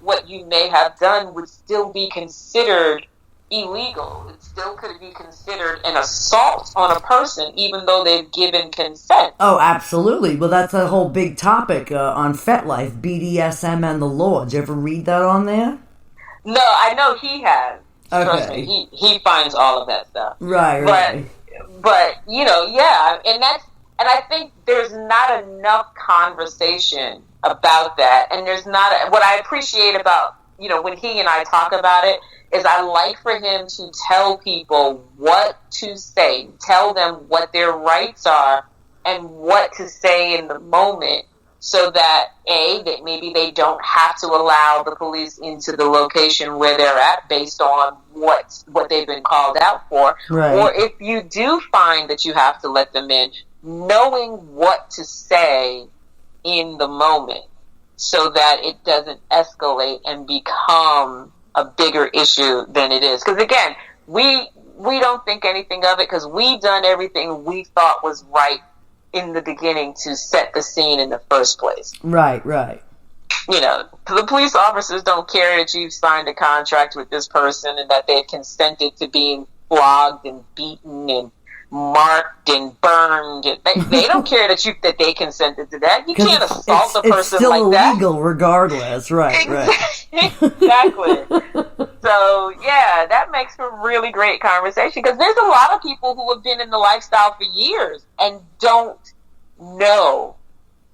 what you may have done would still be considered illegal. It still could be considered an assault on a person, even though they've given consent. Oh, absolutely. Well, that's a whole big topic on FetLife, BDSM and the law. Did you ever read that on there? No, I know he has. Okay. Trust me, he finds all of that stuff. Right. But yeah, and I think there's not enough conversation about that, and there's not what I appreciate about when he and I talk about it is I like for him to tell people what to say, tell them what their rights are, and what to say in the moment, so that that maybe they don't have to allow the police into the location where they're at based on what they've been called out for. Right. Or if you do find that you have to let them in, knowing what to say in the moment so that it doesn't escalate and become a bigger issue than it is. Because again, we don't think anything of it because we've done everything we thought was right in the beginning to set the scene in the first place. Right. The police officers don't care that you've signed a contract with this person and that they've consented to being flogged and beaten and marked and burned. They don't care that they consented to that. You can't assault a person like that. It's still illegal regardless. Right. Exactly. So, yeah, that makes for really great conversation because there's a lot of people who have been in the lifestyle for years and don't know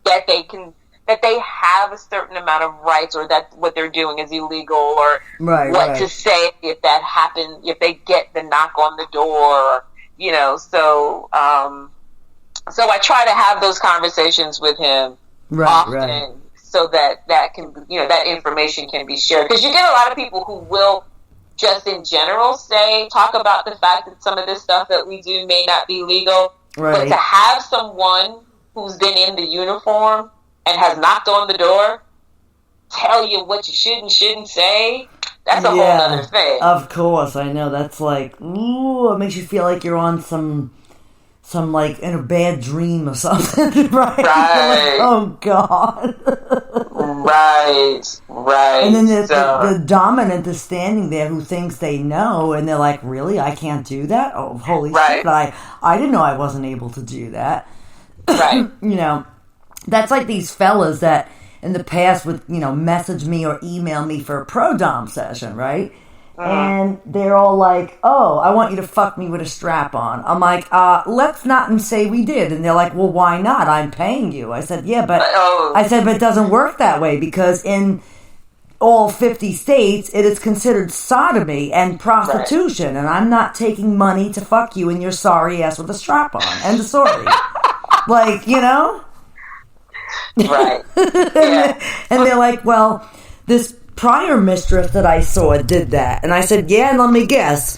that they have a certain amount of rights or that what they're doing is illegal or what to say if that happens, if they get the knock on the door, so I try to have those conversations with him often. So that can, that information can be shared. Because you get a lot of people who will just in general talk about the fact that some of this stuff that we do may not be legal. Right. But to have someone who's been in the uniform and has knocked on the door tell you what you should and shouldn't say, that's a whole other thing. Of course, I know. That's like, ooh, it makes you feel like you're on some like in a bad dream or something, right? Right. Oh God. Right. And then the dominant is standing there who thinks they know, and they're like, "Really? I can't do that? Oh, holy shit! I didn't know I wasn't able to do that." Right. That's like these fellas that in the past would message me or email me for a pro dom session, right? And they're all like, "Oh, I want you to fuck me with a strap on." I'm like, let's not say we did. And they're like, "Well, why not? I'm paying you." I said, "Yeah, but but it doesn't work that way because in all 50 states, it is considered sodomy and prostitution, and I'm not taking money to fuck you and your sorry ass with a strap on." End of story. Like, Right. And they're like, "Well, this prior mistress that I saw did that." And I said, "Yeah, and let me guess.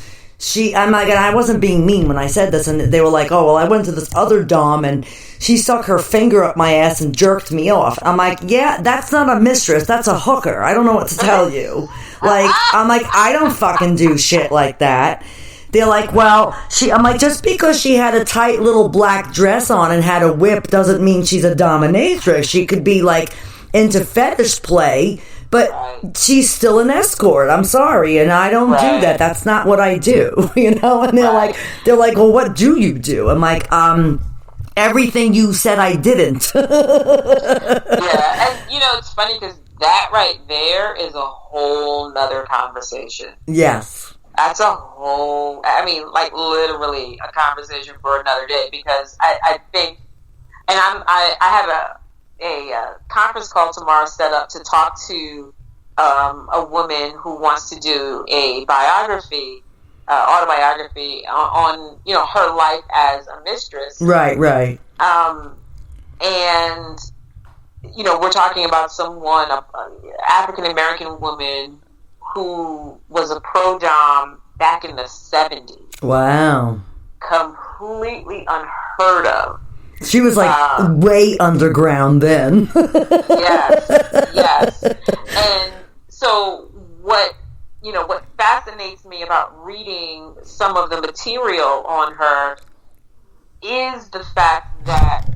I'm like, and I wasn't being mean when I said this, and they were like, "Oh, well, I went to this other dom and she stuck her finger up my ass and jerked me off." I'm like, "Yeah, that's not a mistress, that's a hooker. I don't know what to tell you." Like, I'm like, I don't fucking do shit like that. They're like, "Well, I'm like, just because she had a tight little black dress on and had a whip doesn't mean she's a dominatrix. She could be like into fetish play, but she's still an escort. I'm sorry, and I don't do that. That's not what I do." And they're like, "Well, what do you do?" I'm like, everything you said I didn't. Yeah, and it's funny because that right there is a whole nother conversation. Yes. That's a whole, like literally a conversation for another day because I think, and I have a conference call tomorrow set up to talk to a woman who wants to do a autobiography on her life as a mistress. Right. And we're talking about someone, an African American woman who was a pro dom back in the 70s. Wow. Completely unheard of. She was like way underground then. Yes. And so what fascinates me about reading some of the material on her is the fact that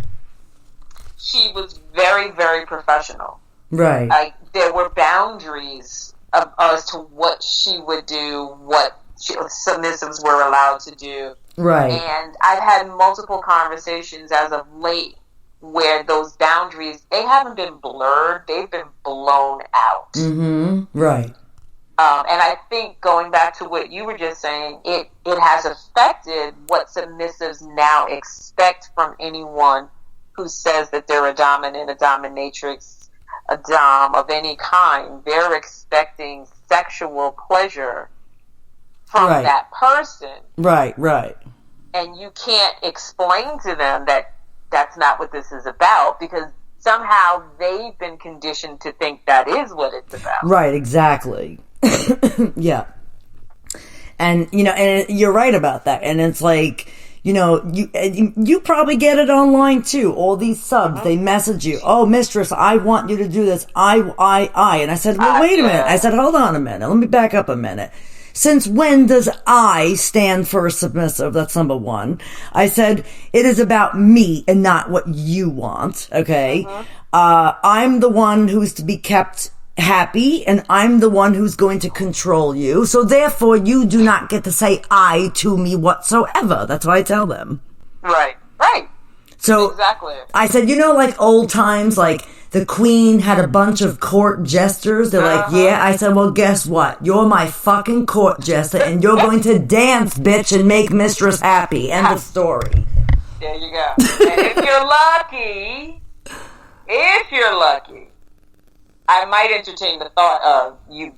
she was very, very professional. Right. there were boundaries as to what she would do, what submissives were allowed to do. Right. And I've had multiple conversations as of late where those boundaries, they haven't been blurred, they've been blown out. Mm-hmm. Right. And I think, going back to what you were just saying, it has affected what submissives now expect from anyone who says that they're a dominant, a dominatrix, a dom of any kind. They're expecting sexual pleasure from that person. Right, right. And you can't explain to them that that's not what this is about, because somehow they've been conditioned to think that is what it's about. Right, exactly. Yeah. And, and you're right about that. And it's like, you probably get it online too. All these subs, they message you, "Oh, mistress, I want you to do this. I. And I said, well, wait a minute. I said, hold on a minute. Let me back up a minute. Since when does I stand for a submissive? That's number one. I said, it is about me and not what you want. Okay. I'm the one who's to be kept happy, and I'm the one who's going to control you. So therefore, you do not get to say I to me whatsoever. That's what I tell them. Right, right. So exactly. I said, like old times, like the queen had a bunch of court jesters. They're like, yeah. I said, well, guess what? You're my fucking court jester, and you're going to dance, bitch, and make mistress happy. End of story. There you go. And if you're lucky, I might entertain the thought of you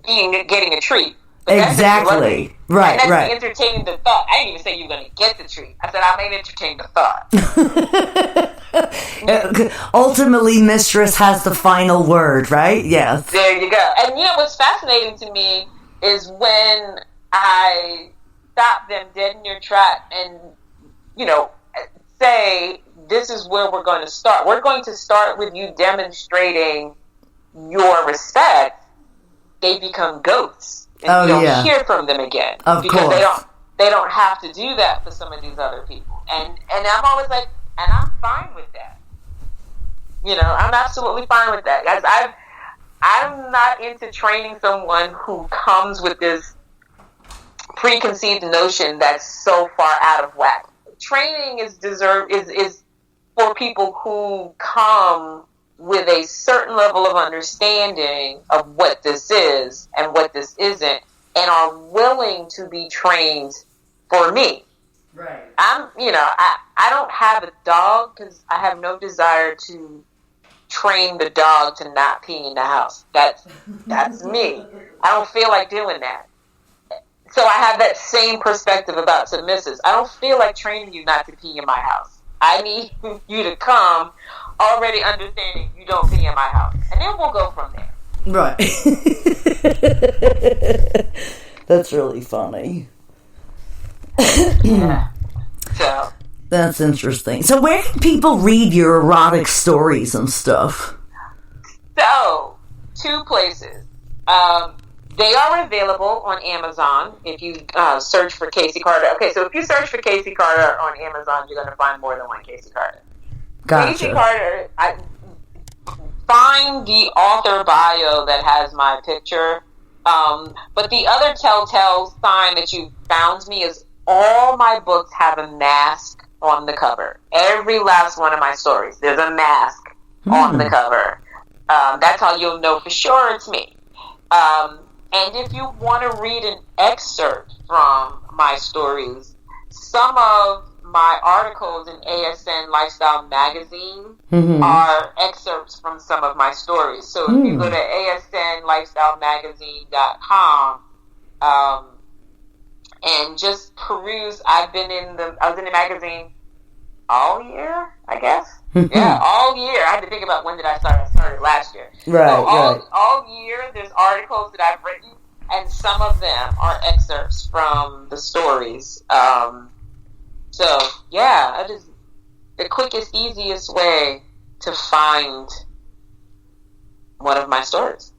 getting a treat. Exactly. Right, and that's right. entertaining the thought. I didn't even say you were going to get the treat. I said I might entertain the thought. Ultimately, mistress has the final word, right? Yes. There you go. And what's fascinating to me is when I stop them dead in their track and, say, this is where we're going to start. We're going to start with you demonstrating your respect. They become ghosts, and you don't hear from them again. Of course, they don't have to do that for some of these other people. And I'm always like, and I'm fine with that. I'm absolutely fine with that. Guys, I'm not into training someone who comes with this preconceived notion that's so far out of whack. Training is for people who come with a certain level of understanding of what this is and what this isn't, and are willing to be trained for me. Right. I don't have a dog because I have no desire to train the dog to not pee in the house. That's me. I don't feel like doing that. So I have that same perspective about submissives. I don't feel like training you not to pee in my house. I need you to come already understanding you don't pee in my house. And then we'll go from there. Right. That's really funny. Yeah. So. That's interesting. So where can people read your erotic stories and stuff? So, 2 places. They are available on Amazon if you search for Casey Carter. Okay, so if you search for Casey Carter on Amazon, you're going to find more than one Casey Carter. Gotcha. Casey Carter, find the author bio that has my picture. But the other telltale sign that you found me is all my books have a mask on the cover. Every last one of my stories, there's a mask on the cover. That's how you'll know for sure it's me. And if you want to read an excerpt from my stories, some of my articles in ASN Lifestyle Magazine are excerpts from some of my stories. So if you go to asnlifestylemagazine.com and just peruse, I was in the magazine all year, I guess. Yeah, all year. I had to think about when did I start. I started last year. Right, so right. All year, there's articles that I've written, and some of them are excerpts from the stories. So, yeah, that is the quickest, easiest way to find one of my stories.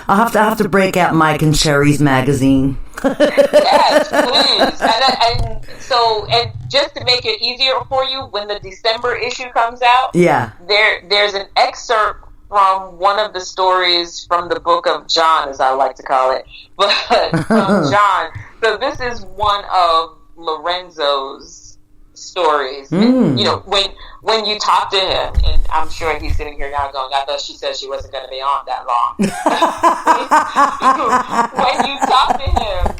I'll have to break out Mike and Sherry's magazine. Yes, please. And just to make it easier for you, when the December issue comes out, yeah, there's an excerpt from one of the stories from the book of John, as I like to call it, but from John. So this is one of Lorenzo's stories. And, you know, when you talk to him, and I'm sure he's sitting here now going, I thought she said she wasn't going to be on that long. When you talk to him,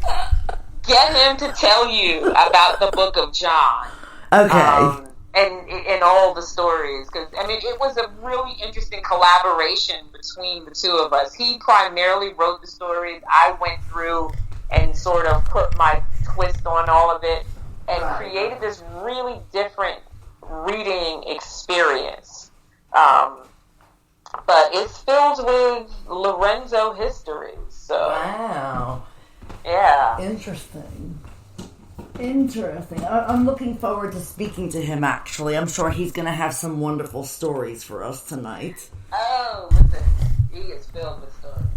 get him to tell you about the book of John. Okay. And all the stories, because I mean, it was a really interesting collaboration between the two of us. He primarily wrote the stories. I went through and sort of put my twist on all of it and created this really different reading experience. But it's filled with Lorenzo history. So wow. Yeah. Interesting. I'm looking forward to speaking to him, actually. I'm sure he's going to have some wonderful stories for us tonight. Oh, listen. He is filled with stories.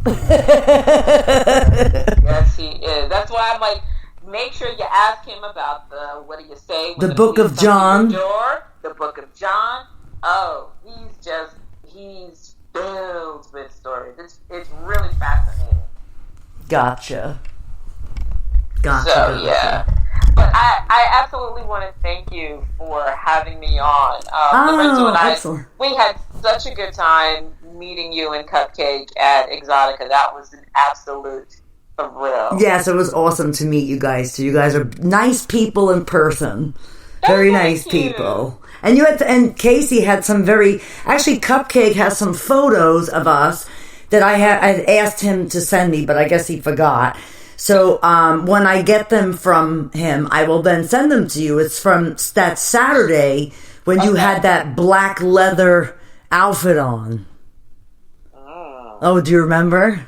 Yes, he is. That's why I'm like, make sure you ask him about the, what do you say? The Book of John. The Book of John. Oh, he's filled with stories. It's really fascinating. Gotcha. So, yeah. But I absolutely want to thank you for having me on. Lorenzo and I, excellent. We had such a good time meeting you and Cupcake at Exotica. That was an absolute thrill. Yes, it was awesome to meet you guys too. You guys are nice people in person. Very nice people. And and Casey had some actually Cupcake has some photos of us that I asked him to send me, but I guess he forgot. So when I get them from him, I will then send them to you. It's from that Saturday when you had that black leather outfit on. Oh, do you remember?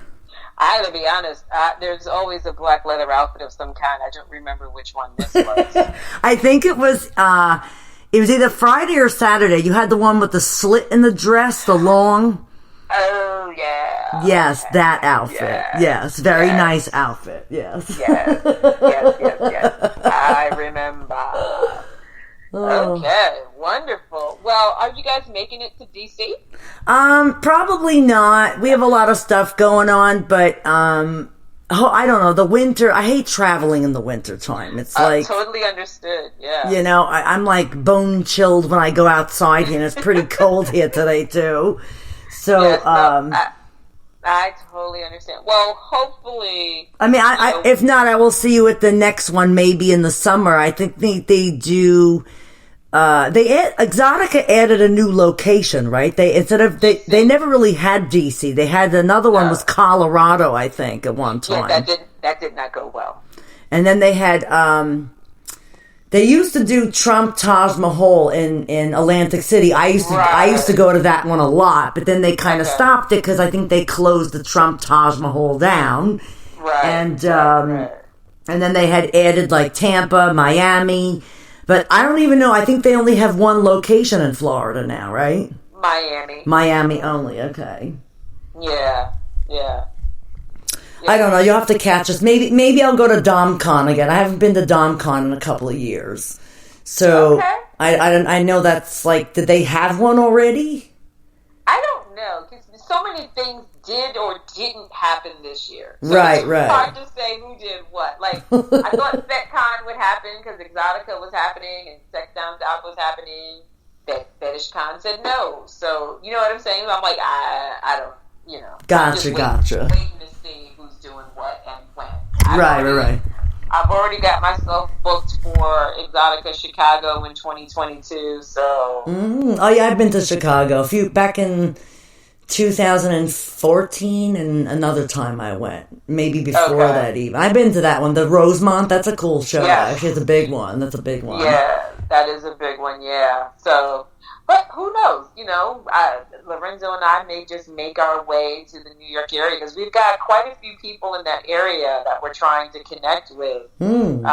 I gotta be honest. There's always a black leather outfit of some kind. I don't remember which one this was. I think it was either Friday or Saturday. You had the one with the slit in the dress, the long. Oh, yeah. Yes, that outfit. Yes, very nice outfit. Yes. Yes. I remember. Okay, wonderful. Well, are you guys making it to DC? Probably not. We have a lot of stuff going on, but I don't know. The winter, I hate traveling in the winter time. It's like totally understood. Yeah. You know, I'm like bone chilled when I go outside here, and it's pretty cold here today too. So, yes, I totally understand. Well, hopefully. I mean, if not, I will see you at the next one, maybe in the summer. I think they do. Exotica added a new location, right? They never really had DC. They had another one was Colorado, I think, at one time. Yeah, that did not go well. And then they had. They used to do Trump Taj Mahal in Atlantic City. I used to go to that one a lot, but then they kind of stopped it because I think they closed the Trump Taj Mahal down. Right. And then they had added like Tampa, Miami, but I don't even know. I think they only have one location in Florida now, right? Miami only. Okay. Yeah. I don't know. You'll have to catch us. Maybe I'll go to DomCon again. I haven't been to DomCon in a couple of years. So I know that's like, did they have one already? I don't know, because so many things did or didn't happen this year. So right. It's hard to say who did what. Like, I thought FetCon would happen because Exotica was happening and Sex Down South was happening. FetishCon said no. So, you know what I'm saying? I'm like, I don't, you know. Gotcha. Waiting to see who's doing what and when. Right. I've already got myself booked for Exotica Chicago in 2022, so... Oh, yeah, I've been to Chicago back in 2014, and another time I went. Maybe before that even. I've been to that one, the Rosemont. That's a cool show, actually. It's a big one. That's a big one. Yeah, that is a big one, yeah. So... But who knows? You know, Lorenzo and I may just make our way to the New York area because we've got quite a few people in that area that we're trying to connect with. And,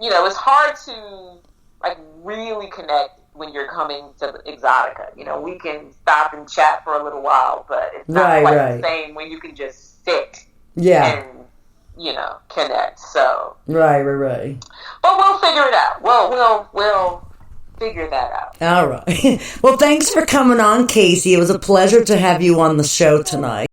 you know, it's hard to, like, really connect when you're coming to Exotica. You know, we can stop and chat for a little while, but it's not quite the same when you can just sit and, you know, connect. So. Right. But we'll figure it out. We'll figure that out. All right. Well, thanks for coming on, Casey. It was a pleasure to have you on the show tonight.